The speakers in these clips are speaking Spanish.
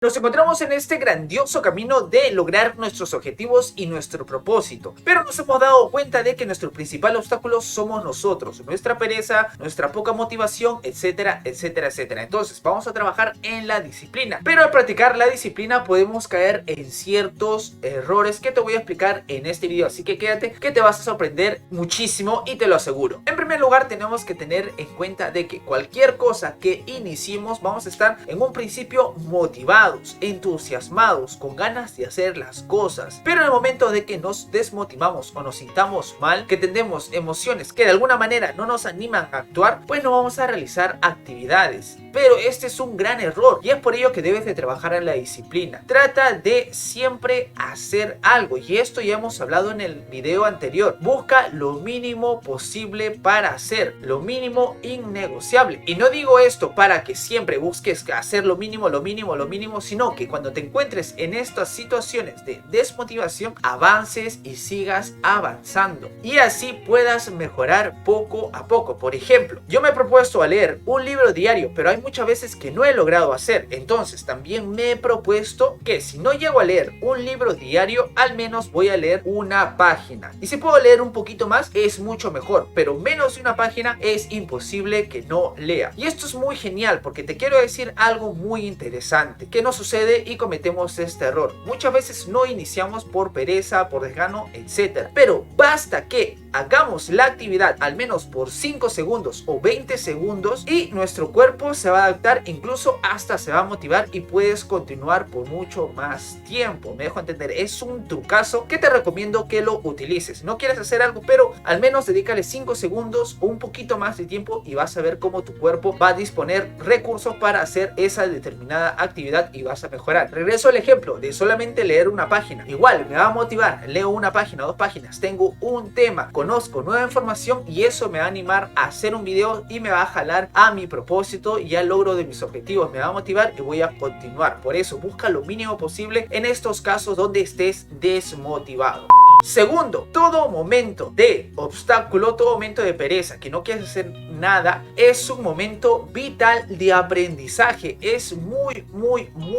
Nos encontramos en este grandioso camino de lograr nuestros objetivos y nuestro propósito, pero nos hemos dado cuenta de que nuestro principal obstáculo somos nosotros, nuestra pereza, nuestra poca motivación, etcétera, etcétera, etcétera. Entonces vamos a trabajar en la disciplina, pero al practicar la disciplina podemos caer en ciertos errores que te voy a explicar en este video, así que quédate que te vas a sorprender muchísimo y te lo aseguro. En primer lugar, tenemos que tener en cuenta de que cualquier cosa que iniciemos vamos a estar en un principio motivados, entusiasmados, con ganas de hacer las cosas, pero en el momento de que nos desmotivamos o nos sintamos mal, que tendemos emociones que de alguna manera no nos animan a actuar, pues no vamos a realizar actividades. Pero este es un gran error y es por ello que debes de trabajar en la disciplina. Trata de siempre hacer algo, y esto ya hemos hablado en el video anterior. Busca lo mínimo posible para hacer, lo mínimo innegociable. Y no digo esto para que siempre busques hacer lo mínimo, sino que cuando te encuentres en estas situaciones de desmotivación, avances y sigas avanzando, y así puedas mejorar poco a poco. Por ejemplo, yo me he propuesto a leer un libro diario, pero hay muchas veces que no he logrado hacer. Entonces también me he propuesto que si no llego a leer un libro diario, al menos voy a leer una página, y si puedo leer un poquito más es mucho mejor, pero menos de una página es imposible que no lea. Y esto es muy genial porque te quiero decir algo muy interesante que nos sucede y cometemos este error. Muchas veces no iniciamos por pereza, por desgano, etcétera, pero basta que hagamos la actividad al menos por 5 segundos o 20 segundos y nuestro cuerpo se va a adaptar, incluso hasta se va a motivar y puedes continuar por mucho más tiempo. Me dejo entender, es un trucazo que te recomiendo que lo utilices. No quieres hacer algo, pero al menos dedícale 5 segundos o un poquito más de tiempo y vas a ver cómo tu cuerpo va a disponer recursos para hacer esa determinada actividad y vas a mejorar. Regreso al ejemplo de solamente leer una página. Igual me va a motivar, leo una página, 2 páginas, tengo un tema, conozco nueva información y eso me va a animar a hacer un video y me va a jalar a mi propósito y al logro de mis objetivos. Me va a motivar y voy a continuar. Por eso busca lo mínimo posible en estos casos donde estés desmotivado. Segundo, todo momento de obstáculo, todo momento de pereza, que no quieres hacer nada, es un momento vital de aprendizaje. Es muy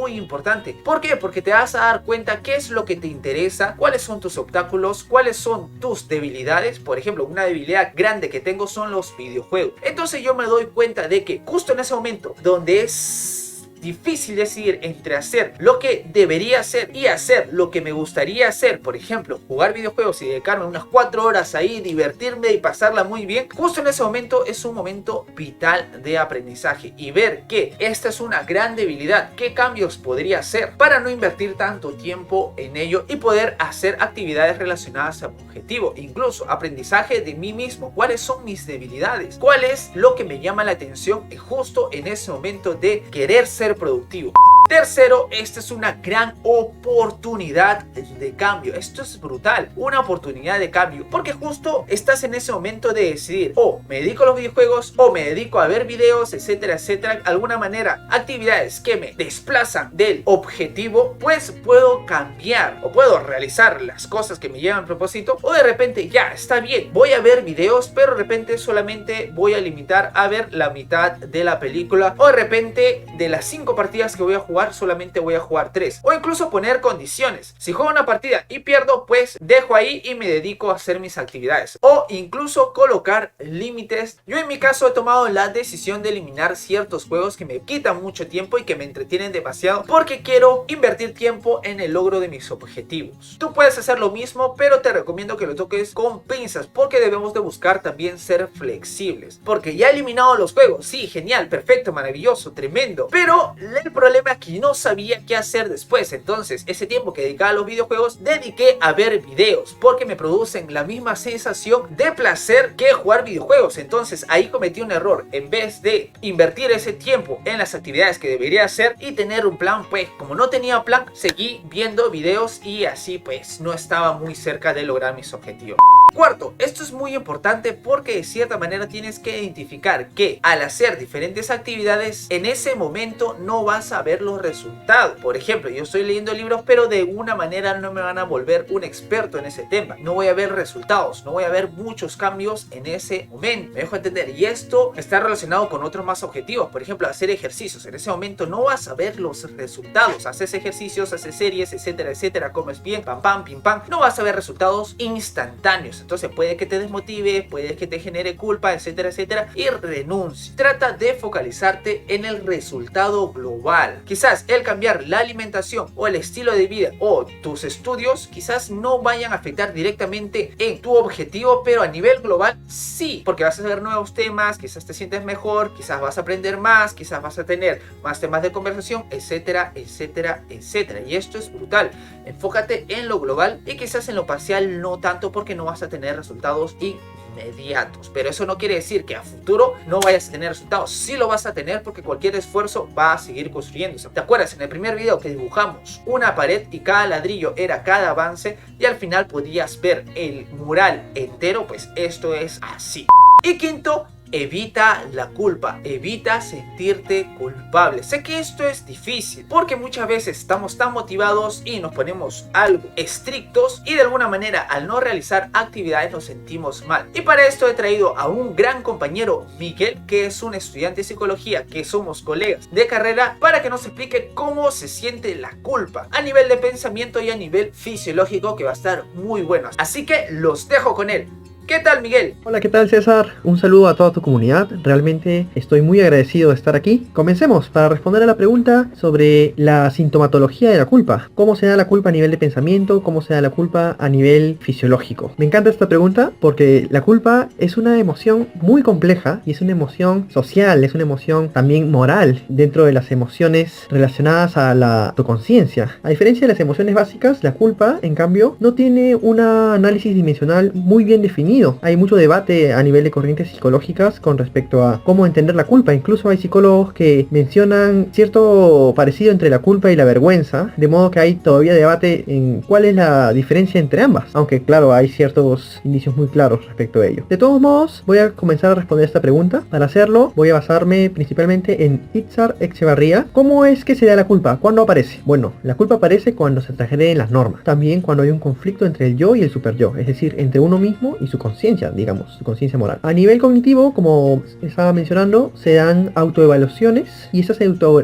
importante. ¿Por qué? Porque te vas a dar cuenta qué es lo que te interesa, cuáles son tus obstáculos, cuáles son tus debilidades. Por ejemplo, una debilidad grande que tengo son los videojuegos. Entonces yo me doy cuenta de que justo en ese momento donde es difícil decidir entre hacer lo que debería hacer y hacer lo que me gustaría hacer, por ejemplo, jugar videojuegos y dedicarme unas 4 horas ahí, divertirme y pasarla muy bien, justo en ese momento es un momento vital de aprendizaje y ver que esta es una gran debilidad, qué cambios podría hacer para no invertir tanto tiempo en ello y poder hacer actividades relacionadas a mi objetivo, incluso aprendizaje de mí mismo, cuáles son mis debilidades, cuál es lo que me llama la atención justo en ese momento de querer ser productivo. Tercero, esta es una gran oportunidad de cambio. Esto es brutal, una oportunidad de cambio, porque justo estás en ese momento de decidir, o me dedico a los videojuegos o me dedico a ver videos, etcétera, etcétera. De alguna manera, actividades que me desplazan del objetivo, pues puedo cambiar o puedo realizar las cosas que me llevan a propósito, o de repente ya está bien, voy a ver videos, pero de repente solamente voy a limitar a ver la mitad de la película, o de repente de las 5 partidas que voy a jugar solamente voy a jugar 3, o incluso poner condiciones. Si juego una partida y pierdo, pues dejo ahí y me dedico a hacer mis actividades, o incluso colocar límites. Yo en mi caso he tomado la decisión de eliminar ciertos juegos que me quitan mucho tiempo y que me entretienen demasiado, porque quiero invertir tiempo en el logro de mis objetivos. Tú puedes hacer lo mismo, pero te recomiendo que lo toques con pinzas, porque debemos de buscar también ser flexibles, porque ya he eliminado los juegos, sí, genial, perfecto, maravilloso, tremendo, pero el problema es que no sabía qué hacer después. Entonces ese tiempo que dedicaba a los videojuegos dediqué a ver videos, porque me producen la misma sensación de placer que jugar videojuegos. Entonces ahí cometí un error. En vez de invertir ese tiempo en las actividades que debería hacer y tener un plan, pues como no tenía plan, seguí viendo videos y así pues no estaba muy cerca de lograr mis objetivos. Cuarto, esto es muy importante porque de cierta manera tienes que identificar que al hacer diferentes actividades en ese momento no vas a ver los resultados. Por ejemplo, yo estoy leyendo libros pero de una manera no me van a volver un experto en ese tema. No voy a ver resultados, no voy a ver muchos cambios en ese momento. Me dejo entender. Y esto está relacionado con otros más objetivos. Por ejemplo, hacer ejercicios. En ese momento no vas a ver los resultados. Haces ejercicios, haces series, etcétera, etcétera. Comes bien, pam, pam, pim, pam. No vas a ver resultados instantáneos. Entonces puede que te desmotive, puede que te genere culpa, etcétera, etcétera. Y renuncie. Trata de focalizarte en el resultado global. Quizás el cambiar la alimentación o el estilo de vida o tus estudios quizás no vayan a afectar directamente en tu objetivo, pero a nivel global sí, porque vas a ver nuevos temas, quizás te sientes mejor, quizás vas a aprender más, quizás vas a tener más temas de conversación, etcétera, etcétera, etcétera. Y esto es brutal. Enfócate en lo global y quizás en lo parcial no tanto, porque no vas a tener resultados inmediatos. Pero eso no quiere decir que a futuro no vayas a tener resultados. Sí lo vas a tener, porque cualquier esfuerzo va a seguir construyéndose. ¿Te acuerdas en el primer video que dibujamos una pared y cada ladrillo era cada avance y al final podías ver el mural entero? Pues esto es así. Y quinto, evita la culpa, evita sentirte culpable. Sé que esto es difícil porque muchas veces estamos tan motivados y nos ponemos algo estrictos y de alguna manera al no realizar actividades nos sentimos mal. Y para esto he traído a un gran compañero, Miguel, que es un estudiante de psicología, que somos colegas de carrera, para que nos explique cómo se siente la culpa a nivel de pensamiento y a nivel fisiológico, que va a estar muy bueno. Así que los dejo con él. ¿Qué tal, Miguel? Hola, ¿qué tal, César? Un saludo a toda tu comunidad. Realmente estoy muy agradecido de estar aquí. Comencemos para responder a la pregunta sobre la sintomatología de la culpa. ¿Cómo se da la culpa a nivel de pensamiento? ¿Cómo se da la culpa a nivel fisiológico? Me encanta esta pregunta porque la culpa es una emoción muy compleja y es una emoción social, es una emoción también moral dentro de las emociones relacionadas a la autoconciencia. A diferencia de las emociones básicas, la culpa, en cambio, no tiene un análisis dimensional muy bien definido. Hay mucho debate a nivel de corrientes psicológicas con respecto a cómo entender la culpa. Incluso hay psicólogos que mencionan cierto parecido entre la culpa y la vergüenza, de modo que hay todavía debate en cuál es la diferencia entre ambas, aunque claro, hay ciertos indicios muy claros respecto a ello. De todos modos, voy a comenzar a responder esta pregunta. Para hacerlo, voy a basarme principalmente en Itzhak Echevarría. ¿Cómo es que se da la culpa? ¿Cuándo aparece? Bueno, la culpa aparece cuando se transgreden las normas. También cuando hay un conflicto entre el yo y el super yo, es decir, entre uno mismo y su conciencia, digamos, su conciencia moral. A nivel cognitivo, como estaba mencionando, se dan autoevaluaciones y esas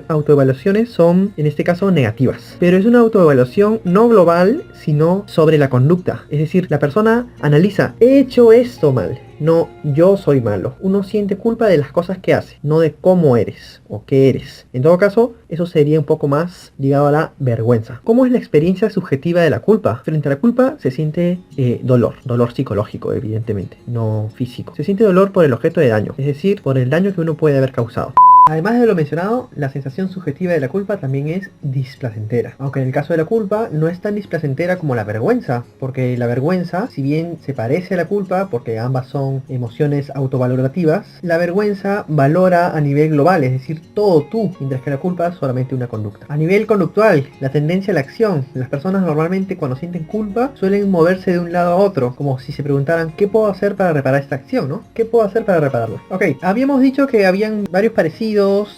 autoevaluaciones son, en este caso, negativas. Pero es una autoevaluación no global, sino sobre la conducta. Es decir, la persona analiza, he hecho esto mal. No, yo soy malo. Uno siente culpa de las cosas que hace, no de cómo eres o qué eres. En todo caso, eso sería un poco más ligado a la vergüenza. ¿Cómo es la experiencia subjetiva de la culpa? Frente a la culpa se siente dolor psicológico, evidentemente, no físico. Se siente dolor por el objeto de daño, es decir, por el daño que uno puede haber causado. Además de lo mencionado, la sensación subjetiva de la culpa también es displacentera. Aunque en el caso de la culpa no es tan displacentera como la vergüenza, porque la vergüenza, si bien se parece a la culpa, porque ambas son emociones autovalorativas, la vergüenza valora a nivel global, es decir, todo tú, mientras que la culpa es solamente una conducta. A nivel conductual, la tendencia a la acción. Las personas normalmente cuando sienten culpa suelen moverse de un lado a otro, como si se preguntaran, ¿qué puedo hacer para reparar esta acción, no? ¿Qué puedo hacer para repararla? Ok, habíamos dicho que habían varios parecidos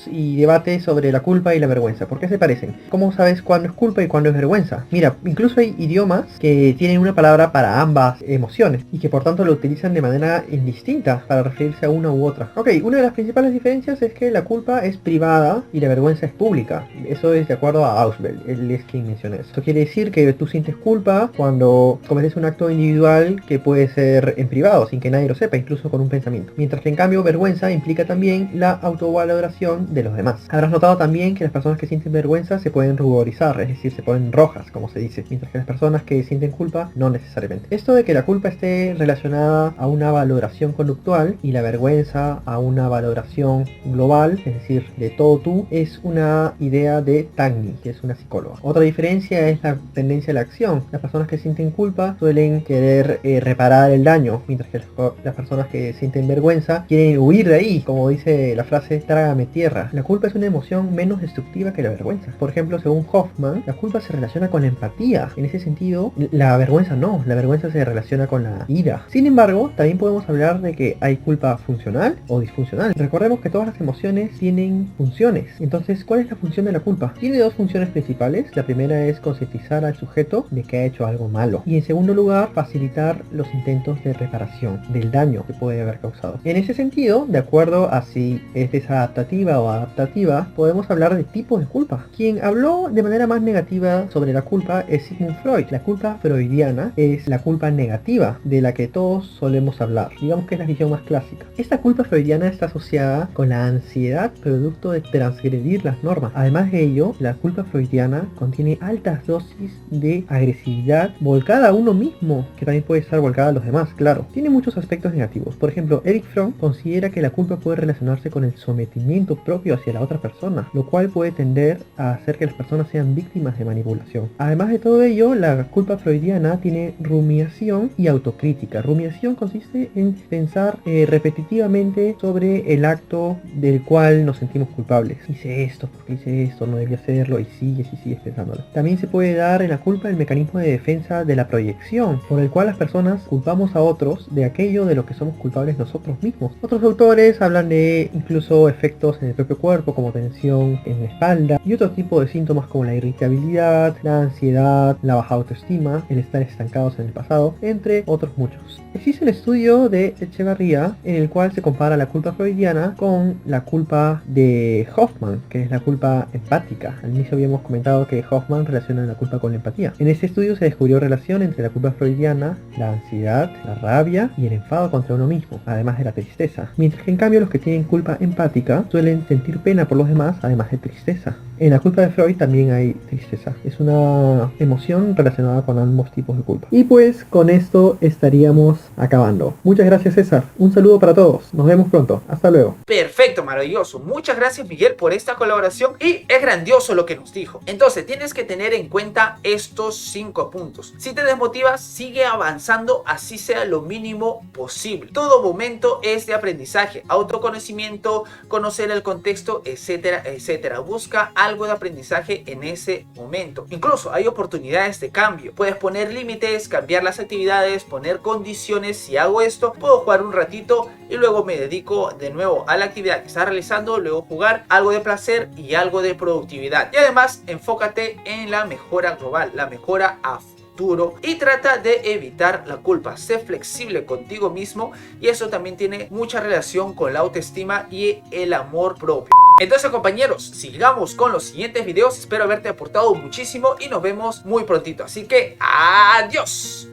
y debates sobre la culpa y la vergüenza. ¿Por qué se parecen? ¿Cómo sabes cuándo es culpa y cuándo es vergüenza? Mira, incluso hay idiomas que tienen una palabra para ambas emociones y que por tanto lo utilizan de manera indistinta para referirse a una u otra. Ok, una de las principales diferencias es que la culpa es privada y la vergüenza es pública. Eso es de acuerdo a Ausubel, él es quien menciona eso. Esto quiere decir que tú sientes culpa cuando cometes un acto individual que puede ser en privado, sin que nadie lo sepa, incluso con un pensamiento. Mientras que en cambio vergüenza implica también la autovaloración de los demás. Habrás notado también que las personas que sienten vergüenza se pueden ruborizar, es decir, se ponen rojas, como se dice, mientras que las personas que sienten culpa no necesariamente. Esto de que la culpa esté relacionada a una valoración conductual y la vergüenza a una valoración global, es decir, de todo tú, es una idea de Tangney, que es una psicóloga. Otra diferencia es la tendencia a la acción. Las personas que sienten culpa suelen querer reparar el daño, mientras que las personas que sienten vergüenza quieren huir de ahí, como dice la frase, trágame trágame tierra. La culpa es una emoción menos destructiva que la vergüenza. Por ejemplo, según Hoffman, la culpa se relaciona con la empatía. En ese sentido, la vergüenza no. La vergüenza se relaciona con la ira. Sin embargo, también podemos hablar de que hay culpa funcional o disfuncional. Recordemos que todas las emociones tienen funciones. Entonces, ¿cuál es la función de la culpa? Tiene dos funciones principales. La primera es concientizar al sujeto de que ha hecho algo malo. Y en segundo lugar, facilitar los intentos de reparación del daño que puede haber causado. En ese sentido, de acuerdo a si es desadaptativa o adaptativa, podemos hablar de tipos de culpa. Quien habló de manera más negativa sobre la culpa es Sigmund Freud. La culpa freudiana es la culpa negativa de la que todos solemos hablar. Digamos que es la visión más clásica. Esta culpa freudiana está asociada con la ansiedad producto de transgredir las normas. Además de ello, la culpa freudiana contiene altas dosis de agresividad volcada a uno mismo, que también puede estar volcada a los demás, claro. Tiene muchos aspectos negativos. Por ejemplo, Erich Fromm considera que la culpa puede relacionarse con el sometimiento propio hacia la otra persona, lo cual puede tender a hacer que las personas sean víctimas de manipulación. Además de todo ello, la culpa freudiana tiene rumiación y autocrítica. Rumiación consiste en pensar repetitivamente sobre el acto del cual nos sentimos culpables. Hice esto, porque hice esto, no debía hacerlo, y sigues pensándolo. También se puede dar en la culpa el mecanismo de defensa de la proyección, por el cual las personas culpamos a otros de aquello de lo que somos culpables nosotros mismos. Otros autores hablan de incluso efectos en el propio cuerpo, como tensión en la espalda, y otro tipo de síntomas como la irritabilidad, la ansiedad, la baja autoestima, el estar estancados en el pasado, entre otros muchos. Existe un estudio de Echevarría en el cual se compara la culpa freudiana con la culpa de Hoffman, que es la culpa empática. Al inicio habíamos comentado que Hoffman relaciona la culpa con la empatía. En este estudio se descubrió relación entre la culpa freudiana, la ansiedad, la rabia y el enfado contra uno mismo, además de la tristeza. Mientras que en cambio los que tienen culpa empática suelen sentir pena por los demás, además de tristeza. En la culpa de Freud también hay tristeza. Es una emoción relacionada con ambos tipos de culpa. Y pues con esto estaríamos acabando. Muchas gracias, César. Un saludo para todos. Nos vemos pronto. Hasta luego. Perfecto, maravilloso. Muchas gracias, Miguel, por esta colaboración. Y es grandioso lo que nos dijo. Entonces, tienes que tener en cuenta estos 5 puntos. Si te desmotivas, sigue avanzando, así sea lo mínimo posible. Todo momento es de aprendizaje, autoconocimiento, conocer el contexto, etcétera, etcétera. Busca algo de aprendizaje en ese momento. Incluso hay oportunidades de cambio. Puedes poner límites, cambiar las actividades, poner condiciones. Si hago esto, puedo jugar un ratito y luego me dedico de nuevo a la actividad que estás realizando, luego jugar, algo de placer y algo de productividad. Y además, enfócate en la mejora global, la mejora a futuro, y trata de evitar la culpa. Sé flexible contigo mismo, y eso también tiene mucha relación con la autoestima y el amor propio. Entonces, compañeros, sigamos con los siguientes videos. Espero haberte aportado muchísimo y nos vemos muy prontito. Así que, ¡adiós!